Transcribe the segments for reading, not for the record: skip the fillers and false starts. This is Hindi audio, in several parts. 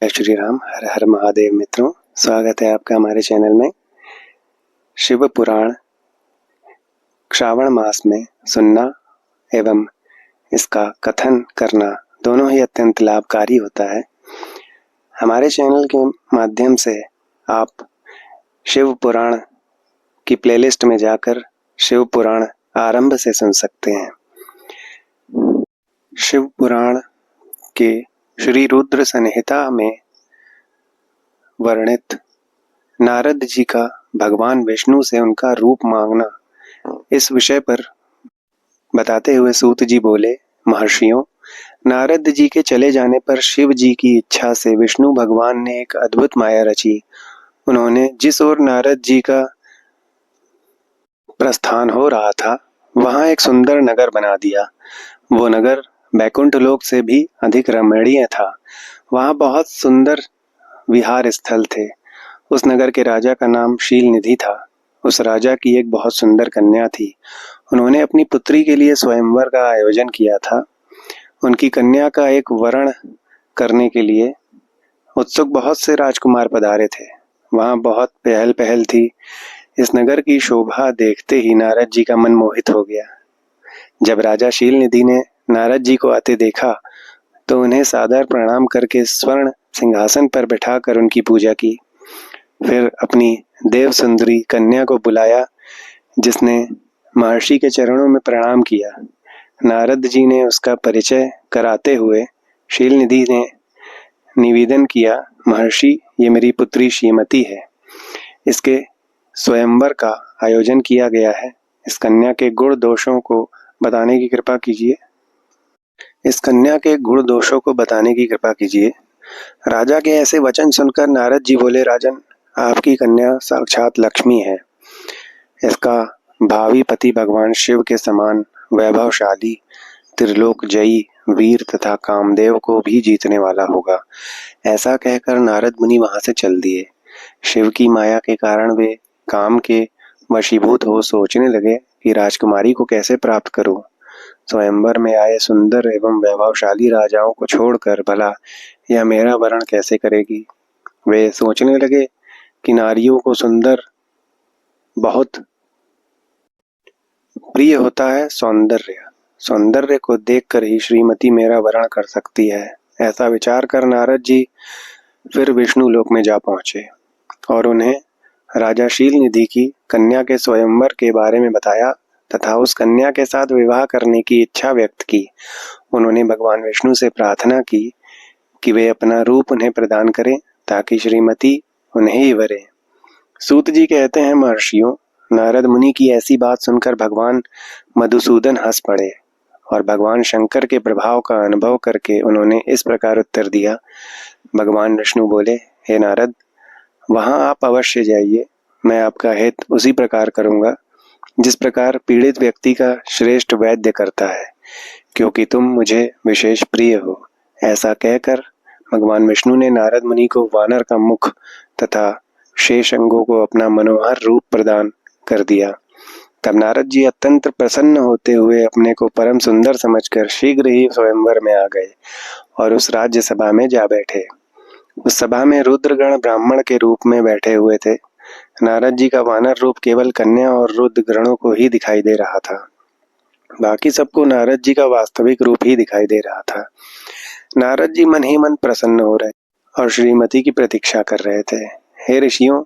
जय श्री राम। हर हर महादेव। मित्रों, स्वागत है आपका हमारे चैनल में। शिव पुराण श्रावण मास में सुनना एवं इसका कथन करना दोनों ही अत्यंत लाभकारी होता है। हमारे चैनल के माध्यम से आप शिव पुराण की प्लेलिस्ट में जाकर शिव पुराण आरंभ से सुन सकते हैं। शिव पुराण के श्री रुद्र संहिता में वर्णित नारद जी का भगवान विष्णु से उनका रूप मांगना, इस विषय पर बताते हुए सूत जी बोले, महर्षियों, नारद जी के चले जाने पर शिव जी की इच्छा से विष्णु भगवान ने एक अद्भुत माया रची। उन्होंने जिस ओर नारद जी का प्रस्थान हो रहा था, वहां एक सुंदर नगर बना दिया। वो नगर बैकुंठ लोक से भी अधिक रमणीय था। वहां बहुत सुंदर विहार स्थल थे। उस नगर के राजा का नाम शील निधि था। उस राजा की एक बहुत सुंदर कन्या थी। उन्होंने अपनी पुत्री के लिए स्वयंवर का आयोजन किया था। उनकी कन्या का एक वरण करने के लिए उत्सुक बहुत से राजकुमार पधारे थे। वहां बहुत पहल पहल थी। इस नगर की शोभा देखते ही नारद जी का मन मोहित हो गया। जब राजा शील निधि ने नारद जी को आते देखा तो उन्हें सादर प्रणाम करके स्वर्ण सिंहासन पर बैठाकर उनकी पूजा की। फिर अपनी देव सुंदरी कन्या को बुलाया, जिसने महर्षि के चरणों में प्रणाम किया। नारद जी ने उसका परिचय कराते हुए शील निधि ने निवेदन किया, महर्षि, ये मेरी पुत्री श्रीमती है। इसके स्वयंवर का आयोजन किया गया है। इस कन्या के गुण दोषों को बताने की कृपा कीजिए। इस कन्या के गुण दोषों को बताने की कृपा कीजिए। राजा के ऐसे वचन सुनकर नारद जी बोले, राजन, आपकी कन्या साक्षात लक्ष्मी है। इसका भावी पति भगवान शिव के समान वैभवशाली, त्रिलोक जयी, वीर तथा कामदेव को भी जीतने वाला होगा। ऐसा कहकर नारद मुनि वहां से चल दिए। शिव की माया के कारण वे काम के वशीभूत हो सोचने लगे कि राजकुमारी को कैसे प्राप्त करूं। स्वयंवर में आए सुंदर एवं वैभवशाली राजाओं को छोड़कर भला यह मेरा वरण कैसे करेगी। वे सोचने लगे कि नारियों को सुंदर बहुत प्रिय होता है। सौंदर्य को देखकर ही श्रीमती मेरा वरण कर सकती है। ऐसा विचार कर नारद जी फिर विष्णु लोक में जा पहुंचे और उन्हें राजा शील निधि की कन्या के स्वयंवर के बारे में बताया तथा उस कन्या के साथ विवाह करने की इच्छा व्यक्त की। उन्होंने भगवान विष्णु से प्रार्थना की कि वे अपना रूप उन्हें प्रदान करें ताकि श्रीमती उन्हें ही वरे। सूत जी कहते हैं, महर्षियों, नारद मुनि की ऐसी बात सुनकर भगवान मधुसूदन हंस पड़े और भगवान शंकर के प्रभाव का अनुभव करके उन्होंने इस प्रकार उत्तर दिया। भगवान विष्णु बोले, हे नारद, वहां आप अवश्य जाइए। मैं आपका हित उसी प्रकार करूंगा जिस प्रकार पीड़ित व्यक्ति का श्रेष्ठ वैद्य करता है, क्योंकि तुम मुझे विशेष प्रिय हो। ऐसा कहकर भगवान विष्णु ने नारद मुनि को वानर का मुख तथा शेष अंगों को अपना मनोहर रूप प्रदान कर दिया। तब नारद जी अत्यंत प्रसन्न होते हुए अपने को परम सुंदर समझकर शीघ्र ही स्वयंवर में आ गए और उस राज्य सभा में जा बैठे। उस सभा में रुद्रगण ब्राह्मण के रूप में बैठे हुए थे। नारद जी का वानर रूप केवल कन्या और रुद्रगणों को ही दिखाई दे रहा था। बाकी सबको नारद जी का वास्तविक रूप ही दिखाई दे रहा था। नारद जी मन ही मन प्रसन्न हो रहे और श्रीमती की प्रतीक्षा कर रहे थे। हे ऋषियों,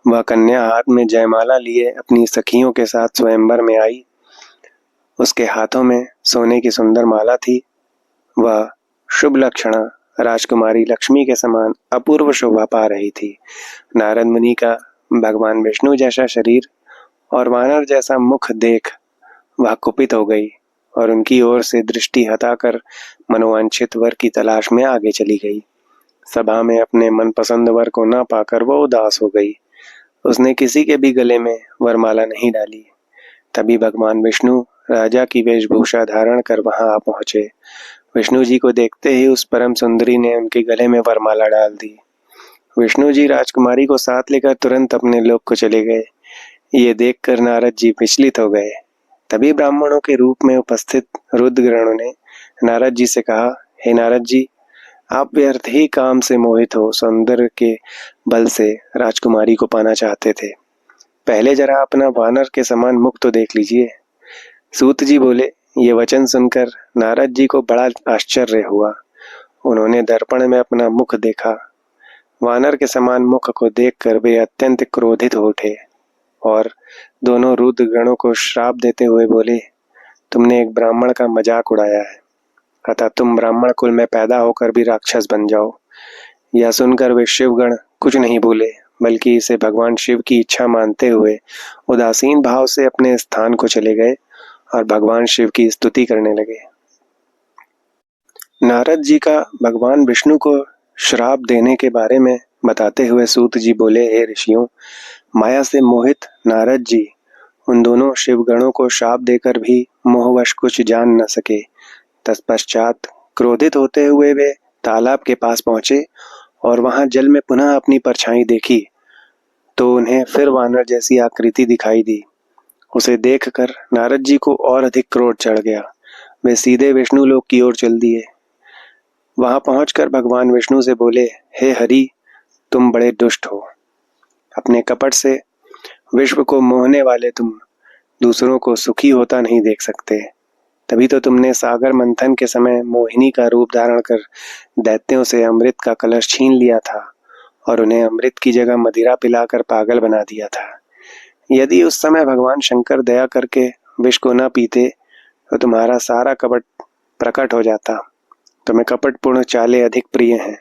वह कन्या हाथ में जयमाला लिए अपनी सखियों के साथ स्वयंवर में आई। उसके हाथों में सोने की सुंदर माला थी। वह शुभ लक्षणा राजकुमारी लक्ष्मी के समान अपूर्व शोभा पा रही थी। नारद मुनि का भगवान विष्णु जैसा शरीर और वानर जैसा मुख देख वह कुपित हो गई और उनकी ओर से दृष्टि हटाकर मनोवांछित वर की तलाश में आगे चली गई। सभा में अपने मनपसंद वर को न पाकर वो उदास हो गई। उसने किसी के भी गले में वरमाला नहीं डाली। तभी भगवान विष्णु राजा की वेशभूषा धारण कर वहां आ पहुंचे। विष्णु जी को देखते ही उस परम सुंदरी ने उनके गले में वरमाला डाल दी। विष्णु जी राजकुमारी को साथ लेकर तुरंत अपने लोक को चले गए। ये देखकर नारद जी विचलित हो गए। तभी ब्राह्मणों के रूप में उपस्थित रुद्रगणों ने नारद जी से कहा, हे नारद जी, आप व्यर्थ ही काम से मोहित हो सौंदर्य के बल से राजकुमारी को पाना चाहते थे। पहले जरा अपना वानर के समान मुख तो देख लीजिए। सूत जी बोले। ये वचन सुनकर नारद जी को बड़ा आश्चर्य हुआ। उन्होंने दर्पण में अपना मुख देखा। वानर के समान मुख को देखकर वे अत्यंत क्रोधित हो उठे और दोनों रुद्र गणों को श्राप देते हुए बोले, तुमने एक ब्राह्मण का मजाक उड़ाया है, अतः तुम ब्राह्मण कुल में पैदा होकर भी राक्षस बन जाओ। यह सुनकर वे शिवगण कुछ नहीं बोले, बल्कि इसे भगवान शिव की इच्छा मानते हुए उदासीन भाव से अपने स्थान को चले गए और भगवान शिव की स्तुति करने लगे। नारद जी का भगवान विष्णु को श्राप देने के बारे में बताते हुए सूत जी बोले, हे ऋषियों, माया से मोहित नारद जी उन दोनों शिवगणों को श्राप देकर भी मोहवश कुछ जान न सके। तत्पश्चात क्रोधित होते हुए वे तालाब के पास पहुंचे और वहां जल में पुनः अपनी परछाई देखी तो उन्हें फिर वानर जैसी आकृति दिखाई दी। उसे देखकर नारद जी को और अधिक क्रोध चढ़ गया। वे सीधे विष्णु लोक की ओर चल दिए। वहां पहुंचकर भगवान विष्णु से बोले, हे हरि, तुम बड़े दुष्ट हो। अपने कपट से विश्व को मोहने वाले तुम दूसरों को सुखी होता नहीं देख सकते। तभी तो तुमने सागर मंथन के समय मोहिनी का रूप धारण कर दैत्यों से अमृत का कलश छीन लिया था और उन्हें अमृत की जगह मदिरा पिलाकर पागल बना दिया था। यदि उस समय भगवान शंकर दया करके विष को न पीते तो तुम्हारा सारा कपट प्रकट हो जाता। तुम्हें कपटपूर्ण चालें अधिक प्रिय हैं।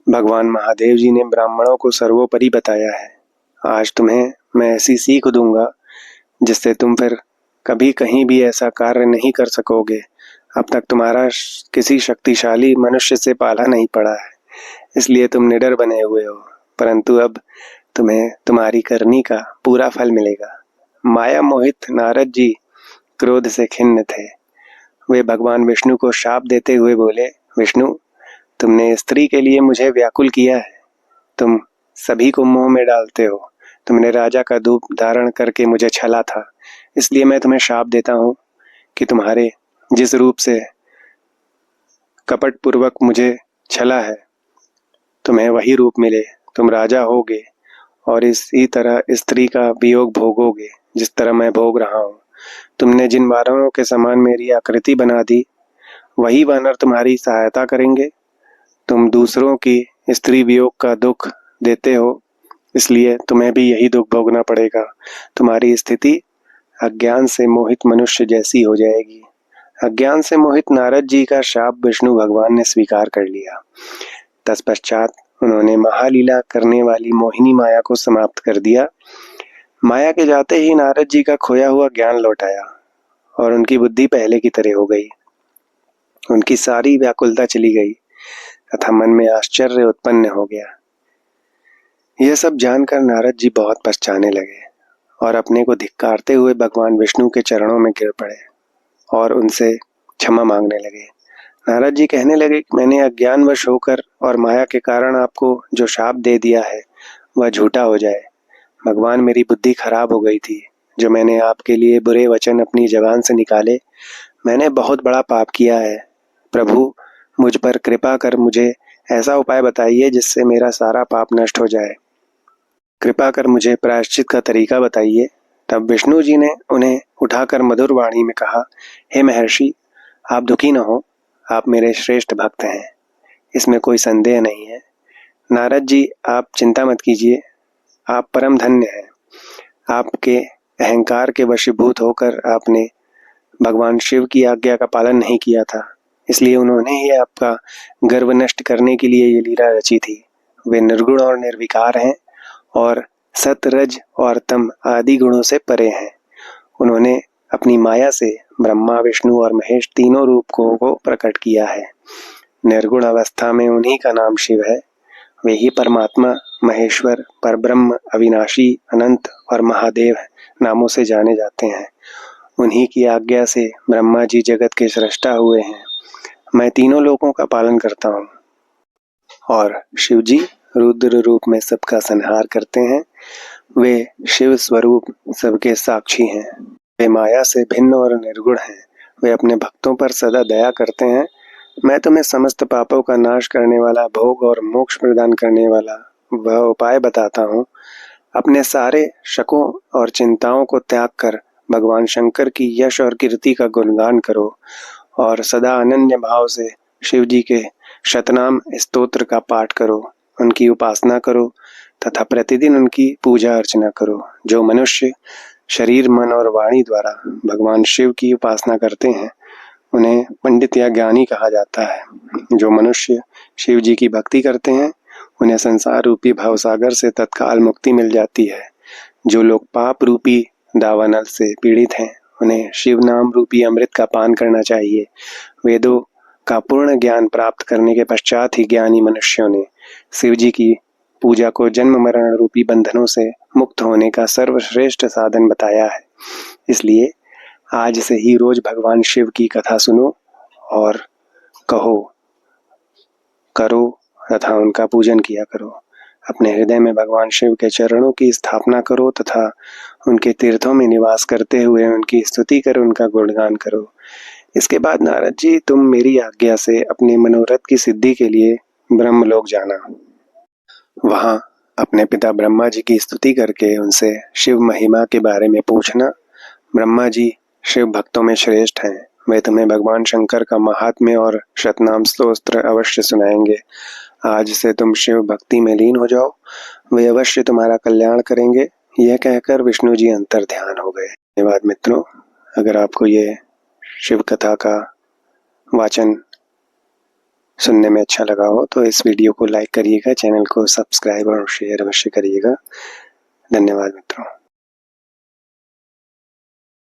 भगवान महादेव जी ने ब्राह्मणों को सर्वोपरि बताया है। आज तुम्हें मैं ऐसी सीख दूंगा जिससे तुम फिर कभी कहीं भी ऐसा कार्य नहीं कर सकोगे। अब तक तुम्हारा किसी शक्तिशाली मनुष्य से पाला नहीं पड़ा है, इसलिए तुम निडर बने हुए हो, परंतु अब तुम्हें तुम्हारी करनी का पूरा फल मिलेगा। माया मोहित नारद जी क्रोध से खिन्न थे। वे भगवान विष्णु को शाप देते हुए बोले, विष्णु, तुमने स्त्री के लिए मुझे व्याकुल किया है। तुम सभी को मोह में डालते हो। तुमने राजा का रूप धारण करके मुझे छला था, इसलिए मैं तुम्हें शाप देता हूँ कि तुम्हारे जिस रूप से कपट पूर्वक मुझे छला है, तुम्हें वही रूप मिले। तुम राजा होगे और इसी तरह स्त्री का वियोग भोगोगे जिस तरह मैं भोग रहा हूँ। तुमने जिन वानरों के समान मेरी आकृति बना दी, वही वानर तुम्हारी सहायता करेंगे। तुम दूसरों की स्त्री वियोग का दुख देते हो, इसलिए तुम्हें भी यही दुख भोगना पड़ेगा। तुम्हारी स्थिति अज्ञान से मोहित मनुष्य जैसी हो जाएगी। अज्ञान से मोहित नारद जी का शाप विष्णु भगवान ने स्वीकार कर लिया। तत्पश्चात उन्होंने महालीला करने वाली मोहिनी माया को समाप्त कर दिया। माया के जाते ही नारद जी का खोया हुआ ज्ञान लौट आया और उनकी बुद्धि पहले की तरह हो गई। उनकी सारी व्याकुलता चली गई तथा मन में आश्चर्य उत्पन्न हो गया। यह सब जानकर नारद जी बहुत पछताने लगे और अपने को धिक्कारते हुए भगवान विष्णु के चरणों में गिर पड़े और उनसे क्षमा मांगने लगे। नारद जी कहने लगे कि मैंने अज्ञानवश होकर और माया के कारण आपको जो शाप दे दिया है वह झूठा हो जाए। भगवान, मेरी बुद्धि खराब हो गई थी। जो मैंने आपके लिए बुरे वचन अपनी जबान से निकाले, मैंने बहुत बड़ा पाप किया है। प्रभु, मुझ पर कृपा कर मुझे ऐसा उपाय बताइए जिससे मेरा सारा पाप नष्ट हो जाए। कृपा कर मुझे प्रायश्चित का तरीका बताइए। तब विष्णु जी ने उन्हें उठाकर मधुर वाणी में कहा, हे महर्षि, आप दुखी न हो। आप मेरे श्रेष्ठ भक्त हैं, इसमें कोई संदेह नहीं है। नारद जी, आप चिंता मत कीजिए। आप परम धन्य हैं। आपके अहंकार के वशीभूत होकर आपने भगवान शिव की आज्ञा का पालन नहीं किया था, इसलिए उन्होंने ही आपका गर्व नष्ट करने के लिए ये लीला रची थी। वे निर्गुण और निर्विकार हैं और सत, रज और तम आदि गुणों से परे हैं। उन्होंने अपनी माया से ब्रह्मा, विष्णु और महेश तीनों रूपों को प्रकट किया है। निर्गुण अवस्था में उन्हीं का नाम शिव है। वे ही परमात्मा, महेश्वर, परब्रह्म, अविनाशी, अनंत और महादेव नामों से जाने जाते हैं। उन्हीं की आज्ञा से ब्रह्मा जी जगत के सृष्टा हुए हैं। मैं तीनों लोकों का पालन करता हूँ और शिव जी रुद्र रूप में सबका संहार करते हैं। वे शिव स्वरूप सबके साक्षी हैं। वे माया से भिन्न और निर्गुण हैं। वे अपने भक्तों पर सदा दया करते हैं मैं तुम्हें समस्त पापों का नाश करने वाला, भोग और मोक्ष प्रदान करने वाला वह उपाय बताता हूँ। अपने सारे शकों और चिंताओं को त्याग कर भगवान शंकर की यश और कीर्ति का गुणगान करो और सदा अनन्य भाव से शिव जी के शतनाम स्तोत्र का पाठ करो, उनकी उपासना करो तथा प्रतिदिन उनकी पूजा अर्चना करो। जो मनुष्य शरीर, मन और वाणी द्वारा भगवान शिव की उपासना करते हैं उन्हें पंडित या ज्ञानी कहा जाता है। जो मनुष्य शिव जी की भक्ति करते हैं उन्हें संसार रूपी भवसागर से तत्काल मुक्ति मिल जाती है। जो लोग पाप रूपी दावानल से पीड़ित हैं उन्हें शिव नाम रूपी अमृत का पान करना चाहिए। वेदों का पूर्ण ज्ञान प्राप्त करने के पश्चात ही ज्ञानी मनुष्यों ने शिव जी की पूजा को जन्म मरण रूपी बंधनों से मुक्त होने का सर्वश्रेष्ठ साधन बताया है। इसलिए आज से ही रोज भगवान शिव की कथा सुनो और कहो, करो तथा उनका पूजन किया करो। अपने हृदय में भगवान शिव के चरणों की स्थापना करो तथा उनके तीर्थों में निवास करते हुए उनकी स्तुति करो, उनका गुणगान करो। इसके बाद नारद जी, तुम मेरी आज्ञा से अपने मनोरथ की सिद्धि के लिए ब्रह्मलोक जाना। वहां अपने पिता ब्रह्मा जी की स्तुति करके उनसे शिव महिमा के बारे में पूछना। ब्रह्मा जी शिव भक्तों में श्रेष्ठ हैं। वे तुम्हें भगवान शंकर का महात्म्य और शतनाम स्तोत्र अवश्य सुनाएंगे। आज से तुम शिव भक्ति में लीन हो जाओ, वे अवश्य तुम्हारा कल्याण करेंगे। यह कहकर विष्णु जी अंतर ध्यान हो गए। धन्यवाद मित्रों। अगर आपको ये शिव कथा का वाचन सुनने में अच्छा लगा हो तो इस वीडियो को लाइक करिएगा, चैनल को सब्सक्राइब और शेयर अवश्य करिएगा। धन्यवाद मित्रों।